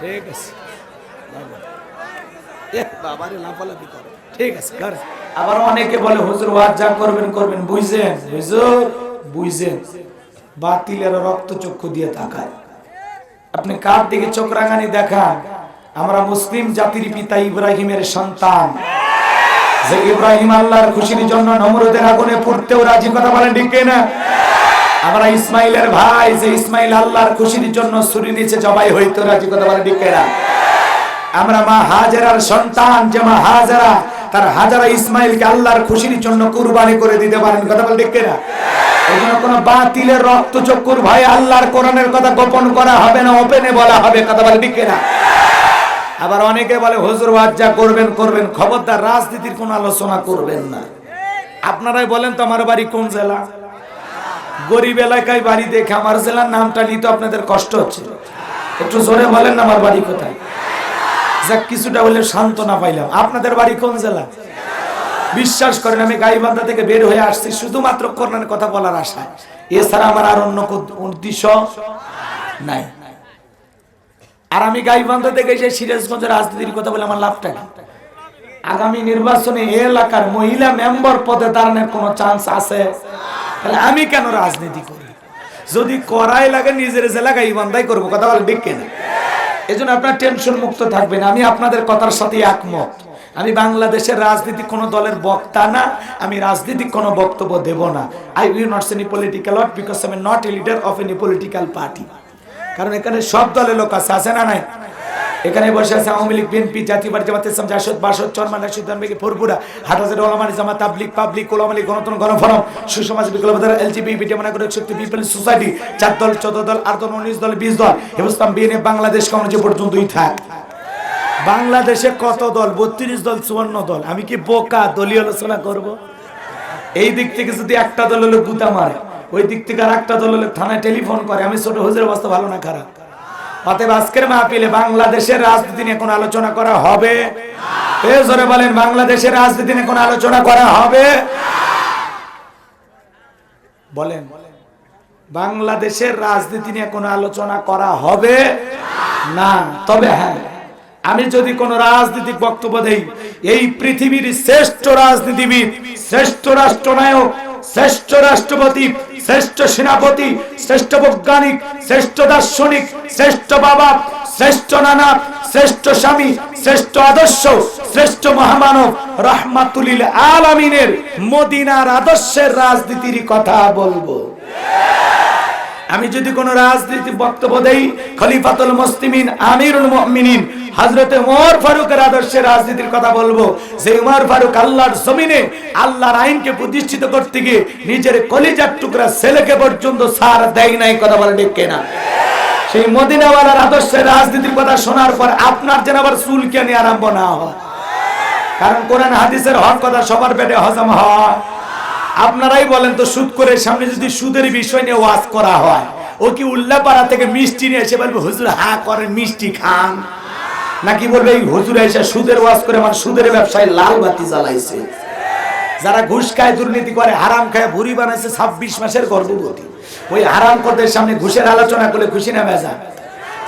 ঠিক আছে বাবারে লাফালাফি করে, ঠিক আছে কর। আবার অনেকে বলে হুজুর ওয়াজ যা করবেন করবেন, বুঝছেন হুজুর বুঝছেন, বাতিলের রক্ত চক্ষু দিয়ে তাকায়। আপনি কার দিকে চোখ রাঙানি দেখান? আমরা মুসলিম জাতির পিতা ইব্রাহিমের সন্তান, যে ইব্রাহিম আল্লাহর খুশির জন্য নমরুদের আগুনে পড়তেও রাজি, কথা বলেন ঠিক না? আমরা ইসমাইলের ভাই, যে ইসমাইল আল্লাহর খুশির জন্য ছুরি নিচে জবাই হইতো রাজি, কথা বলেন ঠিক না? আমরা মা হাজেরার সন্তান, যে মা হাজেরা তার হাজারা ইসমাইলকে আল্লাহর খুশির জন্য কুরবানি করে দিতে পারেন, কথা বলেন ঠিক না? এজন্য কোন বাতিলের রক্তচক্ষুর ভাই আল্লাহর কোরআনের কথা গোপন করা হবে না, ওপেনে বলা হবে, কথা বলেন ঠিক না? আবার অনেকে বলে হুজুর ওয়াজ যা করবেন করবেন, খবরদার রাজনীতির কোন আলোচনা করবেন না। আপনারাই বলেন তো আমার বাড়ি কোন জেলা? গরিব এলাকায় বাড়ি দেখে আমার জেলার নামটা নিতে আপনাদের কষ্ট হচ্ছে, একটু জোরে বলেন না আমার বাড়ি কোথায়। যাক কিছুটা বলে সান্ত্বনা পাইলাম। আপনাদের বাড়ি কোন জেলা? বিশ্বাস করেন আমি গাইবান্ধা থেকে বের হয়ে আসছি শুধুমাত্র কোরআনের কথা বলার আশায়, এছাড়া আমার আর অন্য উদ্দেশ্য নাই। আর আমি গাইবান্ধা থেকে এসে সিরাজগঞ্জের রাজনীতির কথা বলে আমার লাভটা কি? আগামী নির্বাচনে এলাকার মহিলা মেম্বার পদে দাঁড়ানোর কোনো চান্স আছে? তাহলে আমি কেন রাজনীতি করি? যদি করাই লাগে নিজের জেলা গাইবান্ধাই করবো, কথা বলে ঠিক কিনা? এজন্য আপনার টেনশন মুক্ত থাকবেন, আমি আপনাদের কথার সাথে একমত। আমি বাংলাদেশের রাজনীতি কোন দলের বক্তা না, আমি রাজনীতিক কোনো বক্তব্য দেব না। I will not say any political word because I am not a leader of any political party. কারণ এখানে সব দলের লোক আছে, আছে না নাই? এখানে বসে আছে আওয়ামী লীগ, বিএনপি, জাতীয় পার্টি, জামাত ইসলাম, জাসদ, বাসদ, চরমান, রাশিদান বেগি, ফুরপুরা, হাটাজার ওলামা জামাত, তাবলিগ, পাবলিক, ওলামা লীগ, গণতন্ত্র, গণফোরাম, সুসমাজ, বিপ্লবীদের, এলজিবিটি, মানাগরিক শক্তি, পিপলস সোসাইটি, 4 দল, 14 দল, 8 দল, 19 দল, 20 দল, হিন্দুস্তান বিএনএ, বাংলাদেশ কমিউনিস্ট পর্যন্তই থাক। বাংলাদেশে কত দল? 32 দল, 54 দল। আমি কি বোকা দলীয় আলোচনা করব? এই দিক থেকে যদি একটা দল হলো গুতা মারে, ওই দিক থেকে আর একটা দল হলো থানায় টেলিফোন করে, আমি ছোট হুজুরের অবস্থা ভালো না খারাপ? অতএব আজকের মাহফিলে বাংলাদেশের রাজনীতি নিয়ে কোনো আলোচনা করা হবে? এ জোরে বলেন, বাংলাদেশের রাজনীতি নিয়ে কোনো আলোচনা করা হবে? বলেন, বাংলাদেশের রাজনীতি নিয়ে কোনো আলোচনা করা হবে না। তবে হ্যাঁ, আমি যদি কোন রাজনৈতিক বক্তব্য দেই, এই পৃথিবীর শ্রেষ্ঠ রাজনীতিবিদ, শ্রেষ্ঠ রাষ্ট্রনায়ক, শ্রেষ্ঠ রাষ্ট্রপতি, শ্রেষ্ঠ সেনাপতি, শ্রেষ্ঠ বৈজ্ঞানিক, শ্রেষ্ঠ দার্শনিক, শ্রেষ্ঠ বাবা, শ্রেষ্ঠ নানা, শ্রেষ্ঠ স্বামী, শ্রেষ্ঠ আদর্শ, শ্রেষ্ঠ মহামানব রাহমাতুল লিল আলামিনের মদিনার আদর্শের রাজনীতির কথা বলবো। আমি যদি কোন রাজনৈতিক বক্তব্য দেই, খলিফাতুল মুসলিমিন, আমিরুল মুমিনিন হযরত ওমর ফারুকের আদর্শের রাজনীতির কথা বলবো। যে ওমর ফারুক আল্লাহর জমিনে আল্লাহর আইনকে প্রতিষ্ঠিত করতে গিয়ে নিজের কলিজার টুকরা ছেলেকে পর্যন্ত ছাড় দেয় নাই, কথা বলে ঠিক কিনা? সেই মদিনাওয়ালার আদর্শের রাজনীতির কথা শোনার পর আপনার যেন আবার চুলকানি আরম্ভ না হয়। কারণ কোরআন হাদিসের হক কথা সবার পেটে হজম হয়। আপনারাই বলেন তো, সুদ করে সামনে যদি সুদের বিষয় নিয়ে ওয়াজ করা হয়, ও কি উল্লাপাড়া থেকে মিষ্টি নিয়ে এসে বলবে হুজুর হা করেন মিষ্টি খান? নাকি বলবে এই হুজুর এসে সুদের ওয়াজ করে আমার সুদের ব্যবসায় লাল বাতি জ্বালাইছে? যারা ঘুষ খায়, দুর্নীতি করে, হারাম খায়, ভুরি বানাইছে 26 মাসের গর্ভবতী, ওই হারাম করদের সামনে ঘুষের আলোচনা করলে খুশি না বেজা?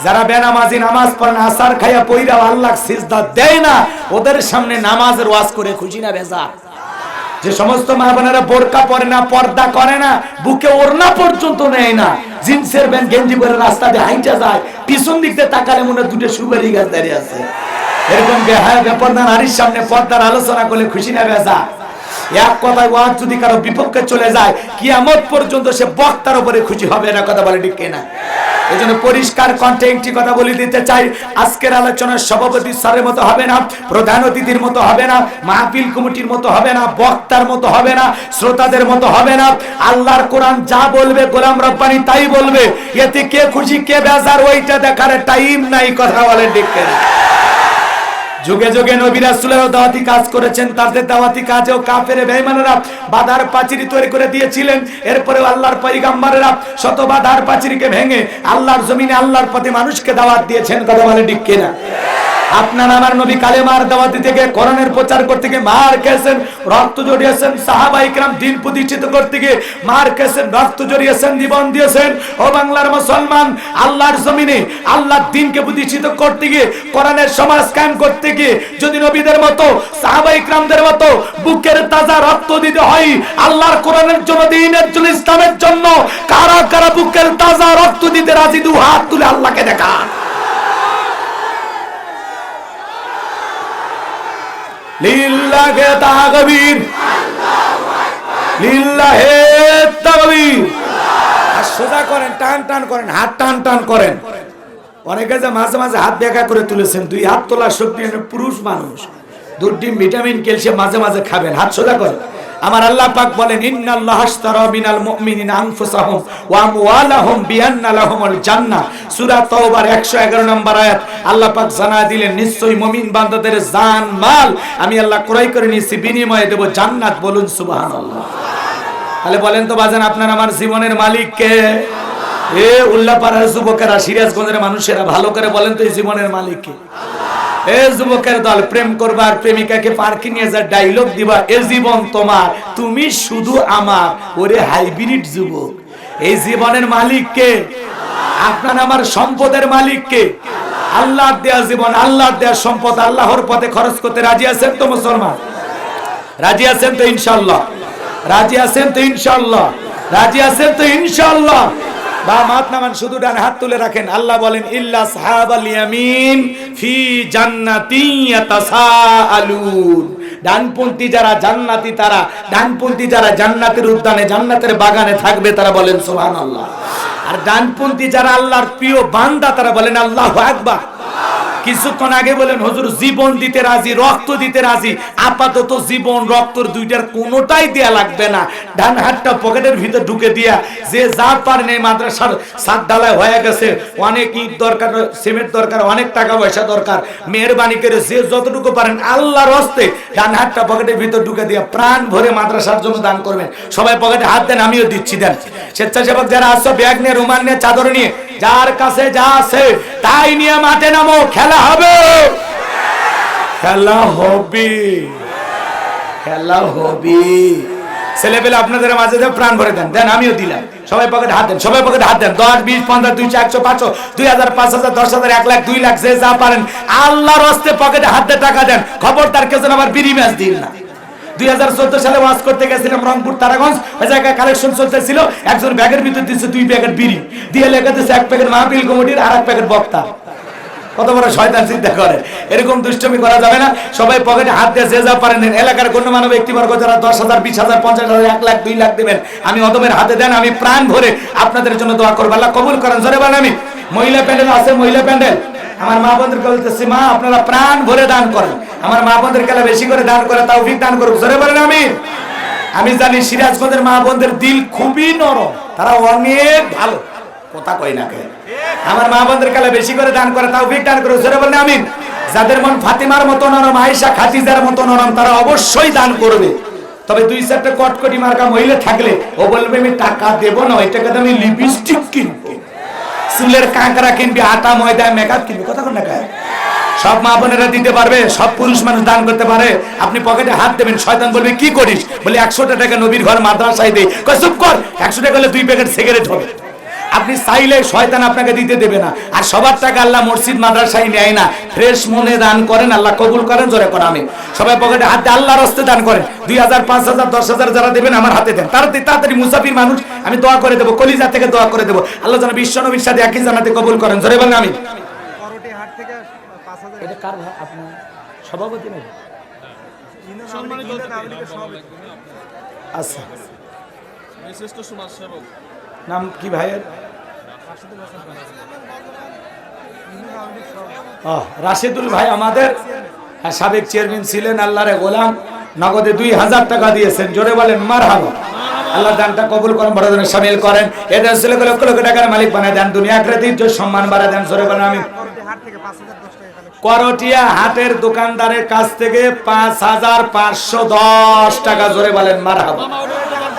যারা বেনামাজি, নামাজ পড়ে না, আসার খাইয়া পইরা আল্লাহ সিজদা দেয় না, ওদের সামনে নামাজের ওয়াজ করে খুশি না বেজা? যে সমস্ত মা বোনেরা বোরকা পরে না, পর্দা করে না, বুকে ওড়না পর্যন্ত নেয় না, জিন্সের প্যান্ট গেঞ্জি পরে রাস্তা দিয়ে হাইটা যায়, পিছন দিক দিয়ে তাকালে মনে হয় দুটো সুপারি গাছ দাঁড়িয়ে আছে। এরকম বেহায়া বেপরদা নারীর সামনে পর্দার আলোচনা করলে খুশি না বেজা? এক কথায় ওয়াজ যদি কারো বিপক্ষে চলে যায়, কিয়ামত পর্যন্ত সে বক্তার উপরে খুশি হবে না, কথা বলে ঠিক কিনা? এজন্য পরিষ্কার কণ্ঠে একটি কথা বলে দিতে চাই, আজকের আলোচনার সভাপতি স্যারের মতো হবে না, প্রধান অতিথির মতো হবে না, মাহফিল কমিটির মতো হবে না, বক্তার মতো হবে না, শ্রোতাদের মতো হবে না। আল্লাহর কোরআন যা বলবে গোলাম রব্বানি তাই বলবে। এতে কে খুশি কে বেজার ওইটা দেখার টাইম নাই, কথা বলেন ঠিক কিনা? যুগে যুগে নবী রাসূলেরা দাওয়াতি কাজ করেছেন, তাদের দাওয়াতি কাজেও কাফের বেঈমানেরা বাধার পাঁচিল তৈরি করে দিয়েছিলেন। এরপরে আল্লাহর পয়গম্বরেরা শত বাধার পাঁচিলকে ভেঙে আল্লাহর জমিনে আল্লাহর পথে মানুষকে দাওয়াত দিয়েছেন, কথা বলে ঠিক কিনা? আপনার আমার নবী কালেমার দাওয়াত দিতে গিয়ে কোরআনের প্রচার করতে গিয়ে মার খেয়েছেন, রক্ত জড়িয়েছেন। সাহাবায়ে কেরাম দিন প্রতিষ্ঠিত করতে গিয়ে মার খেয়েছেন, রক্ত জড়িয়েছেন, জীবন দিয়েছেন। ও বাংলার মুসলমান, আল্লাহর জমিনে আল্লাহর দ্বীনকে প্রতিষ্ঠিত করতে গিয়ে, কোরআনের সমাজ কায়েম করতে গিয়ে যদি নবীদের মতো সাহাবায়ে কেরামদের মতো বুকের তাজা রক্ত দিতে হয় আল্লাহর কোরআনের জন্য, দ্বীনের জন্য, ইসলামের জন্য, কারা কারা বুকের তাজা রক্ত দিতে রাজি? দু হাত তুলে আল্লাহকে দেখা। লিল্লাহে তাকবীর, লিল্লাহে তাকবীর। আর সোজা করেন, টান টান করেন, হাত টান টান করেন। অনেকে যে মাঝে মাঝে হাত দেখা করে তুলেছেন, দুই হাত তোলার শক্তি পুরুষ মানুষ, দুধ ডিম ভিটামিন ক্যালসিয়াম মাঝে মাঝে খাবেন। হাত সোজা করেন। আমার আল্লাহ পাক বলেন, ইন্নাল্লাহা আশতারা মিনাল মুমিনিনা আনফুসাহুম ওয়া আমওয়ালাহুম বিআন্না লাহুমুল জান্নাহ। সূরা তাওবার 111 নম্বর আয়াত। আল্লাহ পাক জানায় দিলেন, নিশ্চয়ই মুমিন বান্দাদের জান মাল আমি আল্লাহ ক্রয় করে নিয়েছি, বিনিময়ে দেব জান্নাত। বলুন সুবহানাল্লাহ। তাহলে বলেন তো বাজান, আপনার আমার জীবনের মালিক কে? এ উল্লাপাড়ার যুবকেরা, সিরাজগঞ্জের মানুষেরা ভালো করে বলেন তো, এই জীবনের মালিক কে? এ যুবকের দল, প্রেম করবার প্রেমিকাকে পার্কে নিয়ে যা ডায়লগ দিবা, এ জীবন তোমার, তুমি শুধু আমার। ওরে হাইব্রিড যুবক, এই জীবনের মালিক কে? আপনার আমার সম্পদের মালিক কে? আল্লাহর দেয়া জীবন, আল্লাহর দেয়া সম্পদ আল্লাহর পথে খরচ করতে রাজি আছেন তো মুসলমান? রাজি আছেন তো ইনশাআল্লাহ? রাজি আছেন তো ইনশাআল্লাহ? রাজি আছেন তো ইনশাআল্লাহ? বা মাত নামান, শুধু ডান হাত তুলে রাখেন। আল্লাহ বলেন, ইল্লা আসহাবাল ইয়ামিন ফি জান্নাতিন ইয়াতাসাআলুন। ডানপন্থী যারা জান্নাতি, তারা ডানপন্থী যারা জান্নাতের উদ্যানে, জান্নাতের বাগানে থাকবে, তারা বলেন সুবহানাল্লাহ। আর ডানপন্থী যারা আল্লাহর প্রিয় বান্দা, তারা বলেন আল্লাহু আকবার। কিছুক্ষণ আগে বলেন হুজুর জীবন দিতে রাজি, রক্ত দিতে রাজি। আপাতত জীবন রক্তর দুইটার কোনোটাই দেয়া লাগবে না। ডান হাতটা পকেটের ভিতর ঢুকে দিয়া, যে যা পার নেই, মাদ্রাসার ছাদ ঢালাই হয়ে গেছে, অনেক ইট দরকার, সিমেন্ট দরকার, অনেক টাকা পয়সা দরকার, মেহেরবানি করে যে যতটুকু পারেন আল্লাহর হস্তে ডান হাতটা পকেটের ভিতর ঢুকে দিয়া প্রাণ ভরে মাদ্রাসার জন্য দান করবেন। সবাই পকেটে হাত দেন, আমিও দিচ্ছি, দেন। স্বেচ্ছাসেবক যারা আসছো, ব্যাগ নিয়ে, রুমাল নিয়ে, চাদর নিয়ে, যার কাছে যা আছে তাই নিয়ে মাঠে নামো। খেলা হবে, খেলা হবে, খেলা হবে। ছেলে পেলে আপনাদের মাঝে প্রাণ ভরে দেন, দেন, আমিও দিলাম। সবাই পকেটে হাত দেন, সবাই পকেটে হাত দেন। 10, 20, 50, 200, 100, 500, 2000, 5000, 10000, 1 লাখ, 2 লাখ, যে যা পারেন আল্লাহর হস্তে পকেটে হাত দিয়ে টাকা দেন। খবরদার কেউ যেন আবার বিড়ি ম্যাচ দিন না। 2014 সালে ওয়াজ করতে গেছিলাম রংপুর তারাগঞ্জ, ওই জায়গায় কালেকশন চলতেছিল। একজন ব্যাগের ভিতর দিচ্ছে 2 প্যাকেট বিড়ি, দিয়ে লেখা দিচ্ছে 1 প্যাকেট মাহফিল কমিটির আর 1 প্যাকেট বক্তা। কত বড় শয়তান চিন্তা করে! এরকম দুষ্টমি করা যাবে না। সবাই পকেটে হাত দিয়ে যে যা পারেন। এলাকার গণ্যমান্য ব্যক্তিবর্গ যারা 10,000, 20,000, 50,000, 1 লাখ, 2 লাখ দেবেন, আমি অদমের হাতে দেন, আমি প্রাণ ভরে আপনাদের জন্য দোয়া করব। আল্লাহ কবুল করেন। জোরে বলেন আমি। মহিলা প্যান্ডেল আছে, মহিলা প্যান্ডেল, আমার মা বোনদেরকে বলতেছি, মা আপনারা প্রাণ ভরে দান করেন, আমার মা বোনদেরকে বেশি করে দান করে তৌফিক দান করুন। জোরে বলেন আমিন। আমি জানি সিরাজগঞ্জের মা বোনদের দিল খুবই নরম, তারা অনেক ভালো, কথা কই না কে? আমার মা বোনদের কালে বেশি করে দান করে তৌফিক দান করুন। জোরে বলেন আমিন। যাদের মন ফাতিমার মতো নরম, আয়েশা খাদিজার মতো নরম, তারা অবশ্যই দান করবে। তবে 2-4টা কটকটি মার্কা মহিলা থাকলে ও বলবে আমি টাকা দেব না, ওই টাকাতে আমি লিপস্টিক কিনবো, চুলের কাঁকড়া কিনবি, আটা ময়দা মেকআপ কিনবি। কথা কোন না? সব মা বোনেরা দিতে পারবে, সব পুরুষ মানুষ দান করতে পারে। আপনি পকেটে হাত দেবেন, শয়তান বলবে কি করিস? বলে 100 টাকা নবীর ঘর মাদ্রাসায় দেই। কই চুপ কর, 100 টাকা হলে 2 প্যাকেট সিগারেট হবে। আপনি চাইলে শয়তান আপনাকে দিতে দেবে না। আর সবার টাকা আল্লাহ মসজিদ মাদ্রাসায় নেয় না। ফ্রেশ মনে দান করেন, আল্লাহ কবুল করেন। জোরে করেন আমিন। সবাই পকেটে হাত দিয়ে আল্লাহর রাস্তে দান করেন। 2000, 5000, 10000 যারা দেবেন আমার হাতে দেন। তাড়াতাড়ি মুসাফির মানুষ, আমি দোয়া করে দেবো, কলিজা থেকে দোয়া করে দেবো। আল্লাহ যেন বিশ্ব নবীর সাথে একই জান্নাতে কবুল করেন। জোরে বলেন আমিন। এটা কার আপনার সভাপতি নাকি? আচ্ছা, শ্রেষ্ঠ সমাজসেবক নাম কি ভাইয়ের? রাশেদুল ভাই আমাদের সাবেক চেয়ারম্যান ছিলেন। আল্লাহর গোলাম, নগদে 2000 টাকা দিয়েছেন। জোরে বলেন মারহাবা। আল্লাহ দানটা কবুল করেন, বড় ধরনের শামিল করেন। এটা ছেলে লক্ষ লক্ষ টাকার মালিক বানায় দেন, দুনিয়া আখিরাতে ইজ্জত সম্মান বাড়ায় দেন। জোরে বলেন আমিন। করটিয়া হাটের দোকানদারের কাছ থেকে 5510 টাকা। জোরে বলেন মারহাবা।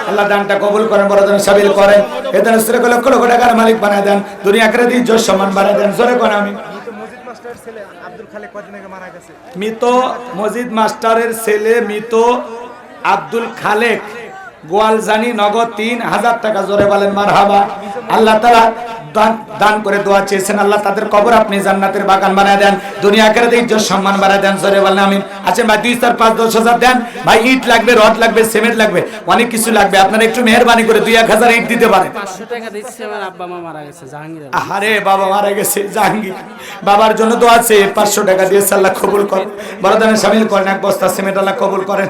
আল্লাহ দানটা কবুল করেন, বড় ধরনের শামিল করেন। এটা ছেলে লক্ষ লক্ষ টাকার মালিক বানায় দেন, দুনিয়া আখিরাতে ইজ্জত সম্মান বাড়ায় দেন। জোরে বলেন আমিন। মৃত মজিদ মাস্টারের ছেলে মৃত আব্দুল খালেক গোয়ালজানি নগদ 3000 টাকা, জোরে বলেন মারহাবা। আল্লাহ তাআলা দান করে দোয়া চেয়েছেন, আল্লাহ তাদের কবর আপনি জান্নাতের বাগান বানায় দেন, দুনিয়া আখিরাতে ইজ্জত সম্মান বাড়ায় দেন, জোরে বলেন আমিন। আচ্ছা ভাই 2 4 5 10,000 দেন ভাই, ইট লাগবে, রড লাগবে, সিমেন্ট লাগবে, অনেক কিছু লাগবে, আপনারা একটু মেহেরবানি করে 2-1000 ইট দিতে পারেন। 500 টাকা দিচ্ছে, আমার আব্বা মা মারা গেছে জাহাঙ্গীর। আরে বাবা মারা গেছে জাহাঙ্গীর, বাবার জন্য দোয়া আছে, 500 টাকা দিয়ে আল্লাহ কবুল করেন, বড়দানে শামিল করেন, এক বস্তা সিমেন্ট আল্লাহ কবুল করেন।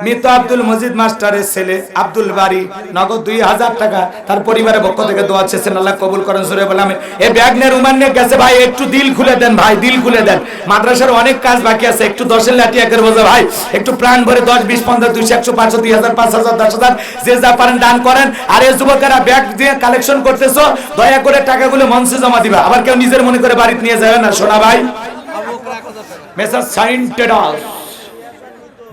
মৃত আব্দুল মজিদ মাস্টারের ছেলে আব্দুল বারী নগদ 2000 টাকা, তার পরিবারের পক্ষ থেকে দোয়া চেয়েছেন, আল্লাহ কবুল করেন, জোরে বলেন আমিন। এই ব্যাগ নিয়ে রুমান নিয়ে গেছে ভাই, একটু দিল খুলে দেন ভাই, দিল খুলে দেন, মাদ্রাসার অনেক কাজ বাকি আছে, একটু 10-এর লাঠি একের বোঝা ভাই, একটু প্রাণ ভরে 10 20 50 200 100 500 2000 5000 10000 যে যা পারেন দান করেন। আর এই যুবকেরা ব্যাগ দিয়ে কালেকশন করতেছো, দয়া করে টাকাগুলো মঞ্চে জমা দিবা, আবার কেউ নিজের মনে করে বাড়িতে নিয়ে যাবে না, শোনা ভাই। মেসার সাইন টেডাস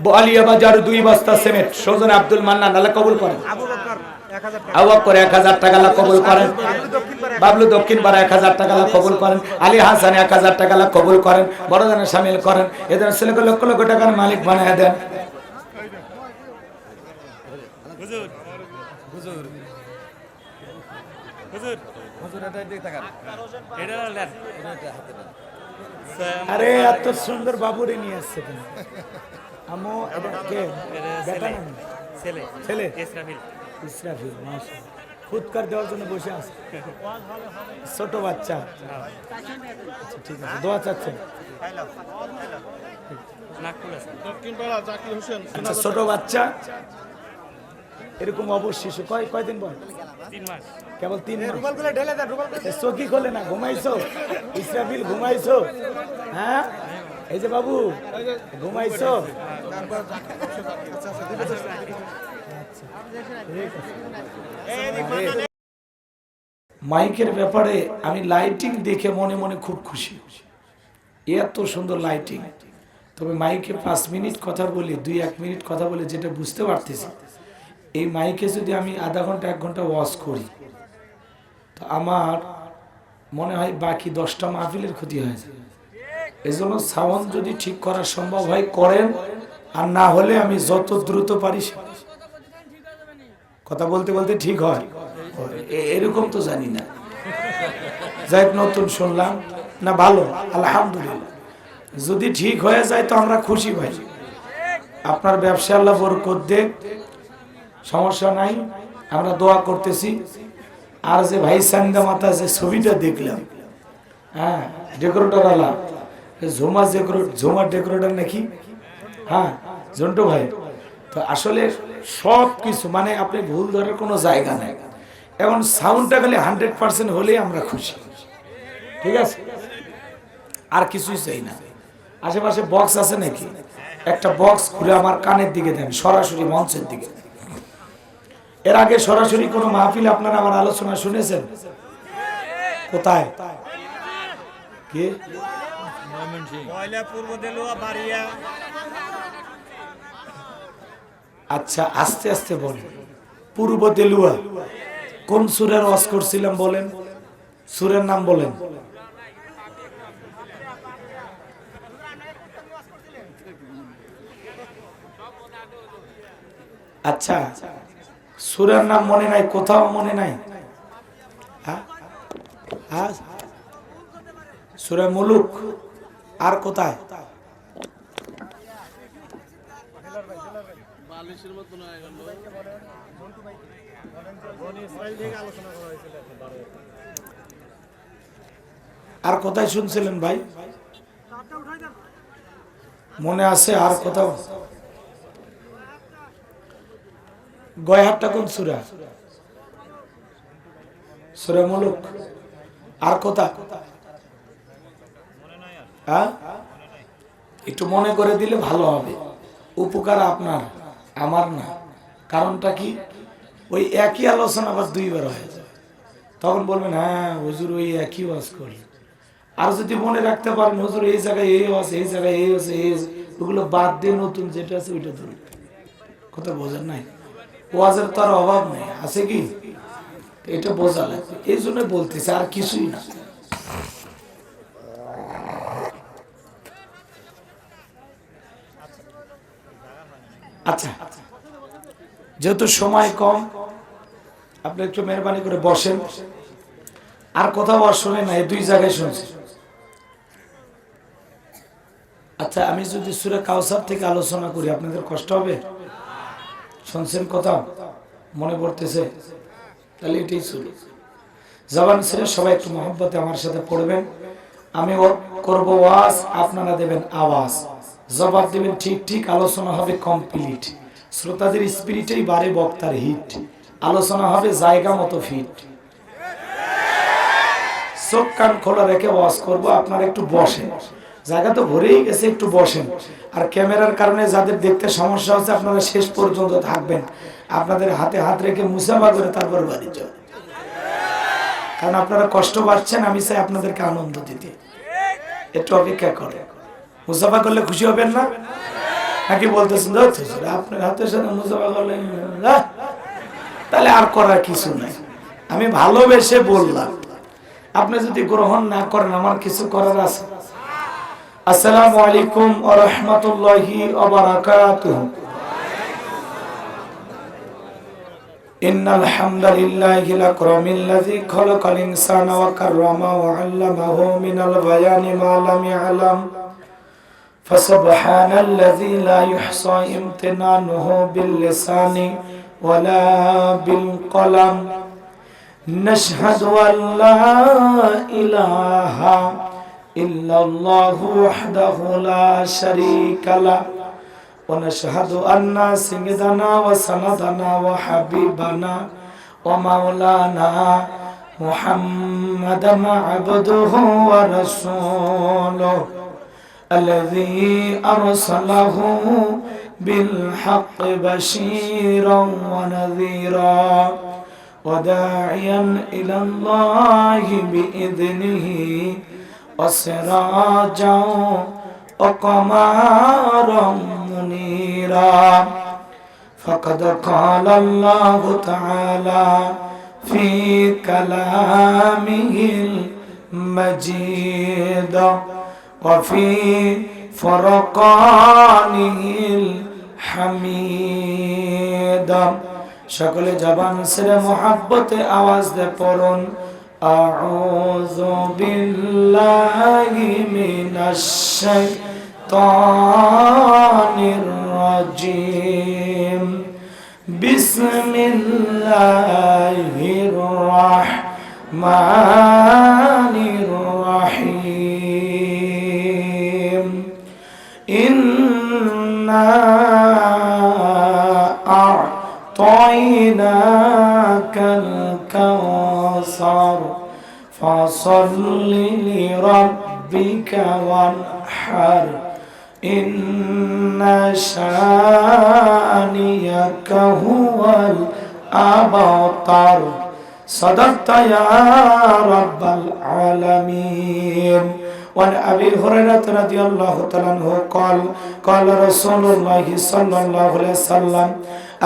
বলিয়া বাজার 2 বস্তা সিমেন্ট, সৌজন আব্দুল মান্নান, আল্লাহ কবুল করেন। আবু বকর 1000 টাকা আল্লাহ কবুল করেন। বাবলু দক্ষিণ পাড়া 1000 টাকা আল্লাহ কবুল করেন। আলী হাসান 1000 টাকা আল্লাহ কবুল করেন, বড়দানে শামিল করেন, এদের ছেলেকে লক্ষ লক্ষ টাকার মালিক বানায় দেন। আরে এত সুন্দর বাবুরে নিয়ে আসছে কেন? আমো এটা কে? বেটা না ছেলে? ছেলে ইসরাফিল। ইসরাফিল মাশাআল্লাহ, ফুৎকার দেওয়ার জন্য বসে আছে, ছোট বাচ্চা। আচ্ছা ঠিক আছে, দোয়া চাচ্ছেন। আচ্ছা ছোট বাচ্চা, এরকম অবশ্যই কয়দিন বল? 3 মাস, কেবল 3 মাস। চোখি খোলে না, ঘুমাইছো ইসরাফিল, ঘুমাইছো? হ্যাঁ এই যে বাবু ঘুমাইছো? মাইকের ব্যাপারে আমি লাইটিং দেখে মনে মনে খুব খুশি, এত সুন্দর লাইটিং। তবে মাইকে 5 মিনিট কথা বলি, 2-1 মিনিট কথা বলে যেটা বুঝতে পারতেছি, এই মাইকে যদি আমি আধা ঘন্টা 1 ঘন্টা ওয়াজ করি তো আমার মনে হয় বাকি 10টা মাহফিলের ক্ষতি হয়ে যায়। এই জন্য সাউন্ড যদি ঠিক করা সম্ভব হয় করেন, আর না হলে আমি যত দ্রুত পারি। কথা বলতে বলতে ঠিক হয় এরকম তো জানি না, যাই নতুন শুনলাম না, ভালো আলহামদুলিল্লাহ। যদি ঠিক হয়ে যায় তো আমরা খুশি ভাই, আপনার ব্যবসা আল্লাহ বরকত দেন, সমস্যা নাই, আমরা দোয়া করতেছি। আর যে ভাই সান্দা মাতা যে ছবিটা দেখলাম, হ্যাঁ ডেকোরেটর আলা ঝুমা ডেকোরেটর নাকি, হ্যাঁ জন্টু ভাই, তো আসলে সব কিছু মানে আপনি ভুল ধরার কোনো জায়গা নেই। এখন সাউন্ডটা খালি 100% হলেই আমরা খুশি, ঠিক আছে, আর কিছুই চাই না। আশেপাশে বক্স আছে নাকি? একটা বক্স ঘুরে আমার কানের দিকে দেন, সরাসরি মঞ্চের দিকে। এর আগে সরাসরি কোনো মাহফিল আপনারা আমার আলোচনা শুনেছেন? কোথায়? কি? আচ্ছা আস্তে আস্তে বলেন। পূর্ব দেলুয়া কোন সূরার ওয়াজ করছিলাম বলেন, সূরার নাম বলেন। আচ্ছা সূরার নাম মনে নাই, কোথাও মনে নাই? হ্যাঁ সূরা মুলুক। আর কোথায়? আর কোথায় শুনছিলেন ভাই? মনে আছে? আর কোথাও? গয়াহাটটা কোন সূরা? সূরা মুলুক। আর কোথা? হ্যাঁ একটু মনে করে দিলে ভালো হবে, উপকার আপনার আমার না। কারণটা কি? ওই একই আলোচনা আবার 2 বার হয়ে যায়, তখন বলবেন হ্যাঁ হুজুর ওই একই ওয়াজ করলেন। আর যদি মনে রাখতে পারেন হুজুর এই জায়গায় এই ওয়াজ, এই জায়গায় এই আছে, এই ওগুলো বাদ দিয়ে নতুন যেটা আছে ওইটা ধরুন। কথা বোঝেন নাই? ওয়াজের তো আর অভাব নেই, আছে কি? এটা বোঝা লাগবে, এই জন্য বলতেছে, আর কিছুই না। আচ্ছা, যেহেতু সময় কম, আপনি একটু মেহরবানি করে বসেন। আর কোথাও আর শুনে না, এই দুই জায়গায় শুনছি। আচ্ছা, আমি যদি সূরা কাউসার থেকে আলোচনা করি আপনাদের কষ্ট হবে? শুনছেন কোথাও? মনে পড়তেছে? তাহলে এটাই শুরু। জবান ছেড়ে সবাই একটু মহব্বতে আমার সাথে পড়বেন। আমি করব ওয়াজ, আপনারা দেবেন আওয়াজ, জবাব দেবেন ঠিক ঠিক। আলোচনা হবে কমপ্লিট। শ্রোতাদের স্পিরিটেই বাড়ে বক্তার হিট। আলোচনা হবে জায়গা মতো ফিট। চোখ কান খোলা রেখে ওয়াজ করব, আপনারা একটু বসেন। জায়গা তো ভরেই গেছে, একটু বসেন। আর ক্যামেরার কারণে যাদের দেখতে সমস্যা হচ্ছে, আপনারা শেষ পর্যন্ত থাকবেন। আপনাদের হাতে হাত রেখে মুসাফা করে তারপর বাড়ি যান, কারণ আপনারা কষ্ট পাচ্ছেন। আমি চাই আপনাদেরকে আনন্দ দিতে। একটু অপেক্ষা করে মুসাফা করলে খুশি হবেন না নাকি? বলতেছেন আপনার হাতের সাথে মুসাফা করলে, তাহলে আর করার কিছু নাই। আমি ভালোবেসে বললাম, আপনি যদি গ্রহণ না করেন আমার কিছু করার আছে? আসসালামু আলাইকুম ওয়া রাহমাতুল্লাহি ওয়া বারাকাতুহু। ইন্নাল হামদালিল্লাহিল আকরামিল্লাযী খালাকাল ইনসানা ওয়া কাররামা ওয়া 'আল্লামাহু মিনাল বায়ানি মা লাম ইয়ালাম। ফাসুবহানাল্লাযী লা ইহসা ইমতিনানুহু বিল লিসানি ওয়া লা বিল কলাম। নাশহাদু আল্লা ইলাহা ইল্লাল্লাহু ওয়াহদাহু লা শারীকা লাহু ওয়া নাশহাদু আন্না সাইয়্যিদানা ওয়া সানাদানা ওয়া হাবিবানা ওয়া মাওলানা মুহাম্মাদান আবদুহু ওয়া রাসূলুহু আল্লাযী আরসালাহু বিল হাক্কি বাশীরান ওয়া নাযীরা ওয়া দা'iয়ান ইলাল্লাহি বিইذনিহি ওয়া সিরাজাও ওয়া কমারাম মুনীরা। ফাকাদ ক্বালা আল্লাহু তাআলা ফি কালামিহিল মাজিদ ওয়া ফি ফুরকানিহিল হামিদ। সকলে জবান ছেড়ে মুহাব্বতে আওয়াজ দিয়ে পড়ুন, আউযু বিল্লাহি মিনাশ শাইতানির রাজীম। বিসমিল্লাহির রাহমানির রাহিম। ইন্না আ'তাইনাকাল কাওসার ফাসাল্লি লিরাব্বিকা ওয়ানহার। ইন্না শানিয়াকা হুয়াল আবতার। সাদাকতা ইয়া রাব্বাল আলামিন। وعن أبي هريرة رضي الله تعالى عنه قال قال رسول الله صلى الله عليه وسلم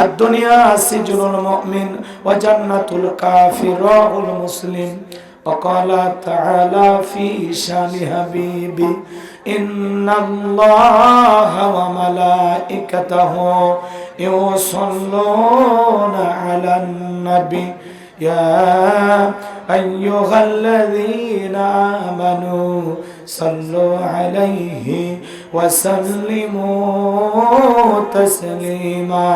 الدنيا سجن المؤمن وجنة الكافر المسلم. وقال تعالى في شان حبيبي إن الله وملائكته يصلون على النبي يا أيها الذين آمنوا صلوا عليه وسلموا تسليما.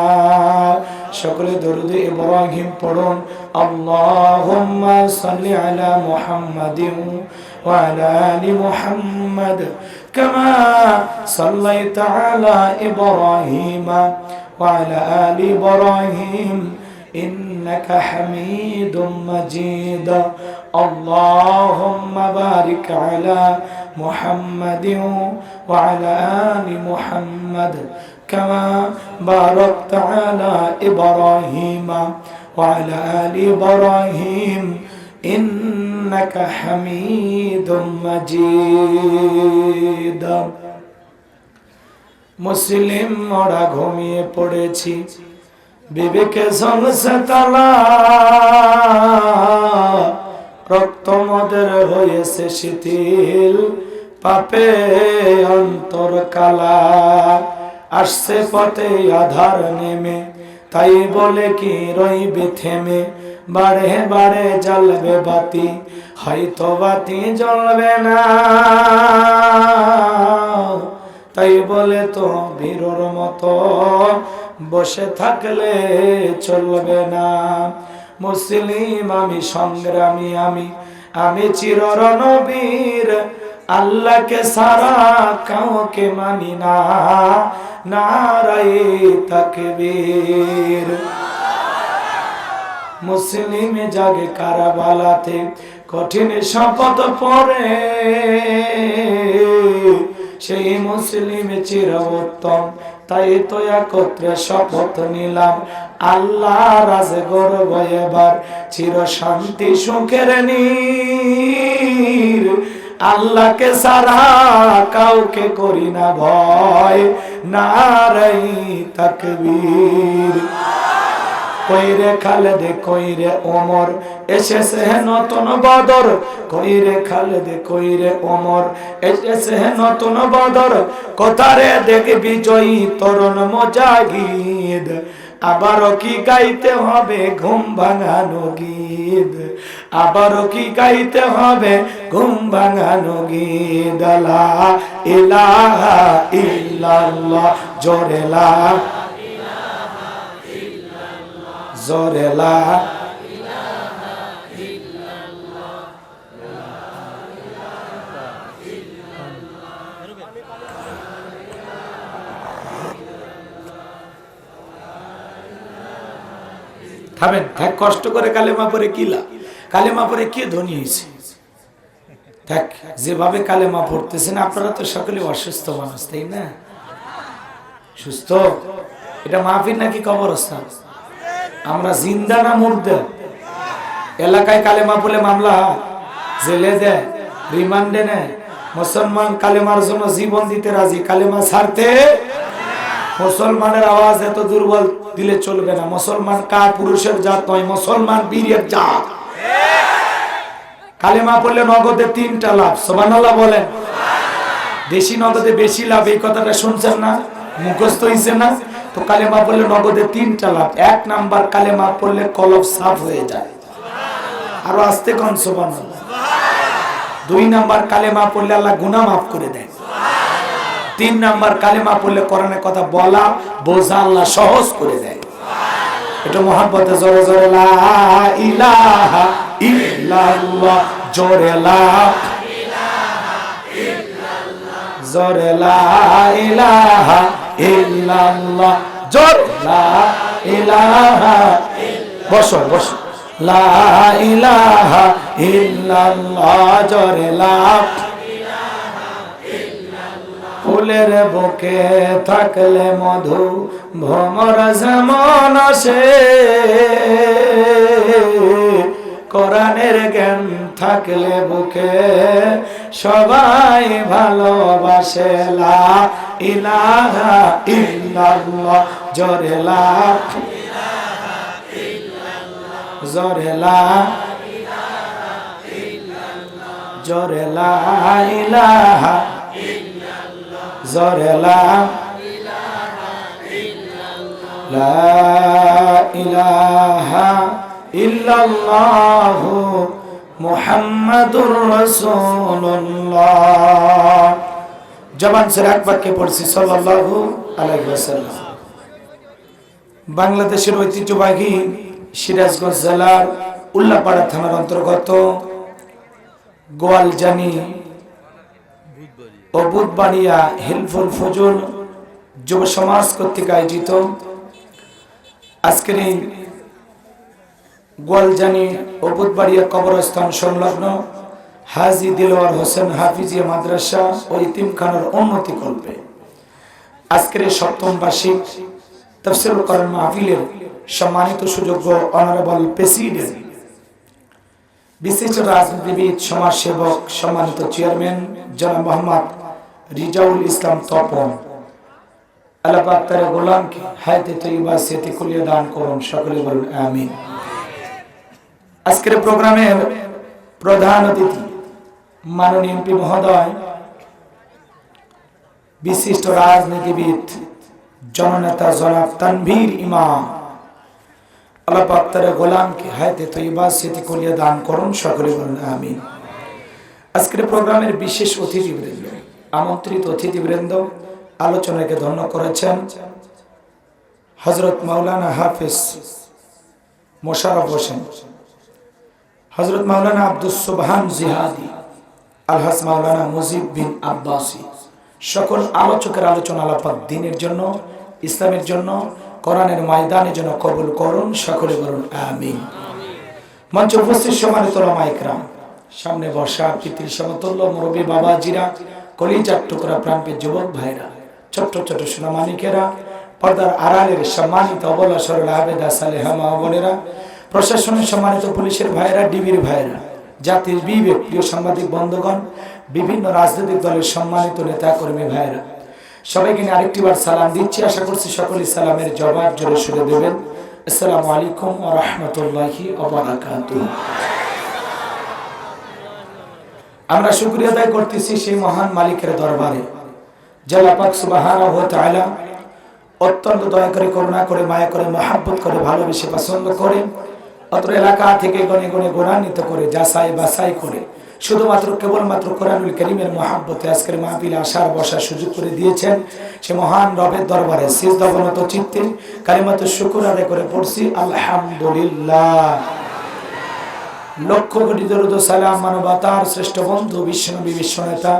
شكر درود إبراهيم পড়ুন, اللهم صل على محمد وعلى آل محمد كما صليت على إبراهيم وعلى آل إبراهيم إنك حميد مجيد. اللهم بارك على محمد وعلى آل محمد كما باركت على إبراهيم وعلى آل إبراهيم إنك حميد مجيد. মুসলিম মোরা ঘুমিয়ে পড়েছি, বিবেকে ঝলসে তালা, রক্ত মদের হয়েছে শিথিল, পাপে অন্তর কালা। আসছে পথে আধার নেমে, তাই বলে কি রইবে থেমে, বাড়ে বাড়ে জ্বলবে বাতি, হয়তো বাতি জ্বলবে না, তাই বলে তো বীরর মতো বসে থাকলে চলবে না। মুসলিম আমি, সংগ্রামী আমি, আমি চির রণবীর, আল্লাহকে সারা কাউকে মানি না, নারায়ে তাকবীর। মুসলিম জাগে কারাবালাতে, কঠিন শপথ পড়ে, সেই মুসলিম চির উত্তম, তাই তো একত্রে শপথ নিলাম, আল্লাহ রাজে গর্ব এবার, চির শান্তি সুখের নীর, আল্লাহকে সারা কাউকে করি না ভয়, নারায়ে তাকবীর। কইরে খালেদে কইরে ওমর, এসেছে নতুন বদর, কইরে খালেদে কইরে ওমর, এসেছে নতুন বদর, কোথারে দেখবি জয়ী তরুণ মুজাহিদ, আবারও কি গাইতে হবে ঘুম ভাঙানো গীত, আবারও কি গাইতে হবে ঘুম ভাঙানো গীত। লা ইলাহা ইল্লাল্লাহ, জোরে লা, জোরে লা, থামেন, থাক, কষ্ট করে কালেমা পড়ে কিলা, কালেমা পড়ে কে ধনী হয়েছে? থাক, যেভাবে কালেমা পড়তেছেন আপনারা তো সকলে অসুস্থ মানুষ, তাই না? সুস্থ? এটা মাহফিল নাকি কবরস্থান? আমরা জিন্দা না মুর্দা? এলাকায় কালেমা পড়লে মামলা হয়, জেলে দেয়, রিমান্ডে নেয়। মুসলমান কালেমার জন্য জীবন দিতে রাজি, কালেমা ছাড়তে। মুসলমানের আওয়াজ এত দুর্বল দিলে চলবে না। মুসলমান কার পুরুষের জাত নয়, মুসলমান বীরের জাত। কালেমা পড়লে নগদে 3টা লাভ, সুবহানাল্লাহ বলেন। দেশি নগদে বেশি লাভ, এই কথাটা শুনছেন না? মুখস্থ হইছে না? তো কালেমা পড়লে নগদে 3টা লাভ। 1 নাম্বার, কালেমা পড়লে কলব সাফ হয়ে যায়, আরো আস্তে কোন সুবহানাল্লাহ। 2 নাম্বার, কালেমা পড়লে আল্লাহ গুনাহ মাফ করে দেয়। 3 নাম্বার, কালেমা পড়লে কোরআনের কথা বলা বোঝা আল্লাহ সহজ করে দেয়। এটা মহব্বতে জোরে জোরে লা ইলাহা ইল্লাল্লাহ, জোরে লা ইলাহা ইল্লাল্লাহ, জোরে লা ইলাহা ইল্লাল্লাহ, জোরে লা ইলাহা, বসো বসো, লা ইলাহা ইল্লাল্লাহ, জোরে লা, ফুলের বুকে থাকলে মধু ভ্রমর যেমন আসে, কোরআনের জ্ঞান থাকলে বুকে সবাই ভালোবাসে। লা ইলাহা ইল্লাল্লাহ, জোরে লা ইলাহা ইল্লাল্লাহ, জোরে লা ইলাহা ইল্লাল্লাহ, জোরে লা ইলাহা, জোরে লা ইলাহা ইল্লাল্লাহ, লা ইলাহা ইল্লাল্লাহু মুহাম্মাদুর রাসূলুল্লাহ। জবান ছেড়ে এক বাক্যে পড়ছি সাল্লাল্লাহু আলাইহি ওয়াসাল্লাম। বাংলাদেশের ঐতিহ্যবাহী সিরাজগঞ্জ জেলার উল্লাপাড়া থানার অন্তর্গত গোয়ালজানি ও বুধবাড়িয়া হিলফুল ফজল যুব সমাজ কর্তৃক আয়োজিত আজকের এই গোয়ালজানি ও বুধবাড়িয়া কবরস্থান সংলগ্ন হাজী দিলওয়ার হোসেন হাফিজিয়া মাদ্রাসা ও ইতিমখানার উন্নতি কল্পে আজকের এই 7ম বার্ষিক তাফসীরুল কোরআন মাহফিলের সম্মানিত সুযোগ্য অনারেবল প্রেসিডেন্ট, বিশিষ্ট রাজনীতিবিদ, সমাজসেবক, সম্মানিত চেয়ারম্যান জনাব মোহাম্মদ রিজাউল ইসলাম তপন, আল্লাহ পাক তার গোলামকে হায়াতে তয়্যিবা সেহতে কুলিয়া দান করুন, সকলে বলুন আমিন। আজকের প্রোগ্রামের প্রধান অতিথি মাননীয় এমপি মহোদয়, বিশিষ্ট রাজনীতিবিদ, জননেতা জনাব তানভীর ইমাম, আল্লাহ পাক তার গোলামকে হায়াতে তৈয়বা সিটি কলিয়া দান করুন, সকলে বলুন আমিন। আজকের প্রোগ্রামের বিশেষ অতিথিবৃন্দ, আমন্ত্রিত অতিথিবৃন্দ, আলোচনাকে ধন্য করেছেন হযরত মাওলানা হাফেজ মোশাররফ হোসেন, হযরত মাওলানা আব্দুস সুবহান জিহাদি, আলহাজ মাওলানা মুজিব বিন আব্বাসী। সকল আলোচকের আলোচনা আল্লাহ পাক দ্বীনের জন্য, ইসলামের জন্য, কোরআনের ময়দানের জন্য কবুল করুন, সকলে বলুন আমিন। মঞ্চে উপস্থিত সম্মানিত উলামা ইকরাম, সামনে বসা পিতৃ সমতুল্য মুরব্বী বাবাজিরা, কলিজার টুকরা প্রাণপ্রিয় যুবক ভাইরা, ছোট্ট ছোট সোনামানিকেরা, পর্দার আড়ালের সম্মানিত অবলা সরল আবেদা সালেহা মা বোনেরা, প্রশাসনের সম্মানিত পুলিশের ভাইরা, ডিবির ভাইরা, জাতির বিবেক প্রিয় সাংবাদিক বন্ধুগণ, বিভিন্ন রাজনৈতিক দলের সম্মানিত নেতা কর্মী ভাইরা, সবাইকে নিয়ে আরেকটিবার সালাম দিচ্ছি। আশা করছি সকলেই সালামের জবাব জোরে সুরে দেবেন। আসসালামু আলাইকুম ওয়া রাহমাতুল্লাহি ওয়া বারাকাতুহু। আমরা শুকরিয়া আদায় করতেছি সেই মহান মালিকের দরবারে, যে আল্লাহ পাক সুবহানাহু ওয়া তাআলা অত্যন্ত দয়া করে, করুণা করে, মায়া করে, মহব্বত করে, ভালোবেসে পছন্দ করে অত্র এলাকা থেকে গণে গণে গুণান্বিত করে, যাচাই বাছাই করে শুধুমাত্র কেবলমাত্র কোরআনুল কারীমের মহব্বতে আজকের মাহফিলে আসার বসার সুযোগ করে দিয়েছেন। সে মহান রবের দরবারে সিজদা অবনত চিত্তে কালিমাতুশ শুকর আদায় করে পড়ছি আলহামদুলিল্লাহ। লক্ষ কোটি দরুদ ও সালাম মানবতার শ্রেষ্ঠ বন্ধু বিশ্বনবী বিশ্বনেতা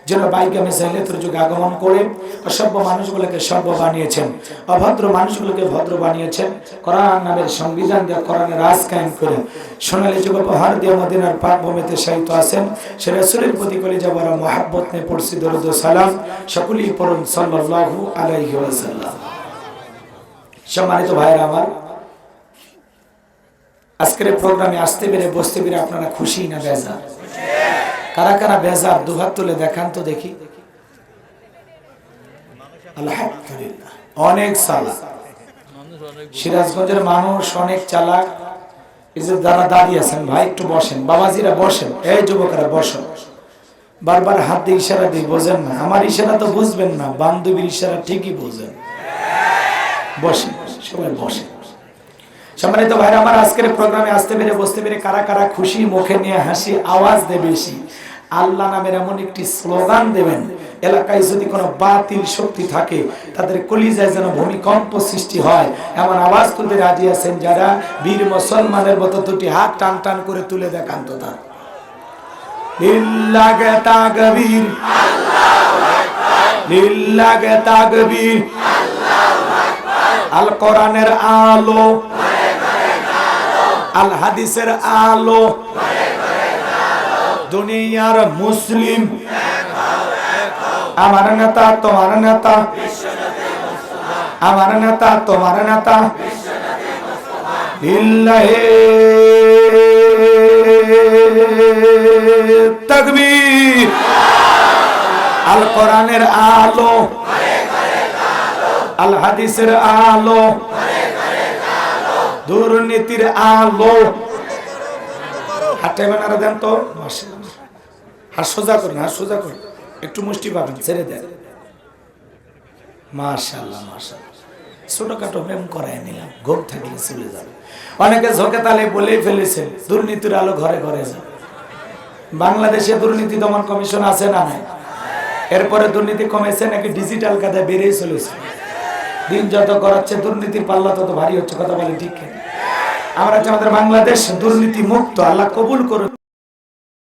যেন বাইগামে জাহিলিয়াতের যুগে আগমন করে অসভ্য মানুষগুলোকে সভ্য বানিয়েছেন, অভদ্র মানুষগুলোকে ভদ্র বানিয়েছেন, কোরআন নামের সংবিধান দিয়ে কোরআনের রাজ কায়েম করে সোনালী যুগ উপহার দিয়ে মদিনার পাক ভূমিতে শায়িত আছেন। সে রাসূলের প্রতি কলিজা ভরা মহব্বত নিয়ে পড়ছি দরুদ ও সালাম, সকলেই পড়ুন সাল্লাল্লাহু আলাইহি ওয়াসাল্লাম। সম্মানিত ভাইরা আমার, আজকের প্রোগ্রামে আসতে পেরে বসতে পেরে আপনারা খুশি না বেজার? কারা কারা বেজার দুহাত তুলে দেখান তো দেখি। আলহামদুলিল্লাহ, অনেক চালাক সিরাজগঞ্জের মানুষ, অনেক চালাক। এই যে যারা দাঁড়িয়ে আছেন ভাই একটু বসেন, বাবাজিরা বসেন, এই যুবকরা বসেন। বারবার হাত দিয়ে ইশারা দিয়ে বোঝেন না, আমার ইশারা তো বুঝবেন না, বান্ধবীর ইশারা ঠিকই বোঝেন। বসেন, সবাই বসেন। সম্মানিত ভাইরা আমার, আজকের প্রোগ্রামে আসতে পেরে বসতে পেরে কারা কারা খুশি, মুখে নিয়ে হাসি, আওয়াজ দেবে বেশি। আল্লাহ নামের এমন একটি স্লোগান দেবেন, এলাকায় যদি কোনো বাতিল শক্তি থাকে তাদের কলিজায় যেন ভূমিকম্প সৃষ্টি হয়, এমন আওয়াজ তুলতে রাজি আছেন যারা? বীর মুসলমানের মতো দুটি হাত টান টান করে তুলে দেখান তো তার। লিল্লাহি তাকবীর, আল্লাহু আকবার, লিল্লাহি তাকবীর, আল্লাহু আকবার। আল কোরআনের আলো, আল হাদিসের আলো, দুনিয়ার মুসলিম, আমার নেতা তোমার নেতা, আমার নেতা তোমার নেতা, লিল্লাহি তাকবীর। আল কোরআনের আলো, আল হাদিসের আলো, দুর্নীতির আলো। হাতে বানারা দেন তো, হাত সোজা করুন, হাত সোজা করুন, একটু মুষ্টি পাবেন, ছেড়ে দেন। মাশাআল্লাহ মাশাআল্লাহ, ছোটখাটো প্রেম করাই নিলাম, ঘুম থাকলে চলে যাবে। অনেকে ঝোঁকে তালে বলেই ফেলেছেন দুর্নীতির আলো ঘরে ঘরে যাবে। বাংলাদেশে দুর্নীতি দমন কমিশন আছে না নাই? এরপরে দুর্নীতি কমেছে নাকি ডিজিটাল কাজে বেড়েই চলেছে? দিন যত করাচ্ছে দুর্নীতির পাল্লা তত ভারী হচ্ছে, কথা বলে ঠিক? আমরা চাই আমাদের বাংলাদেশ দুর্নীতি মুক্ত, আল্লাহ কবুল করুন।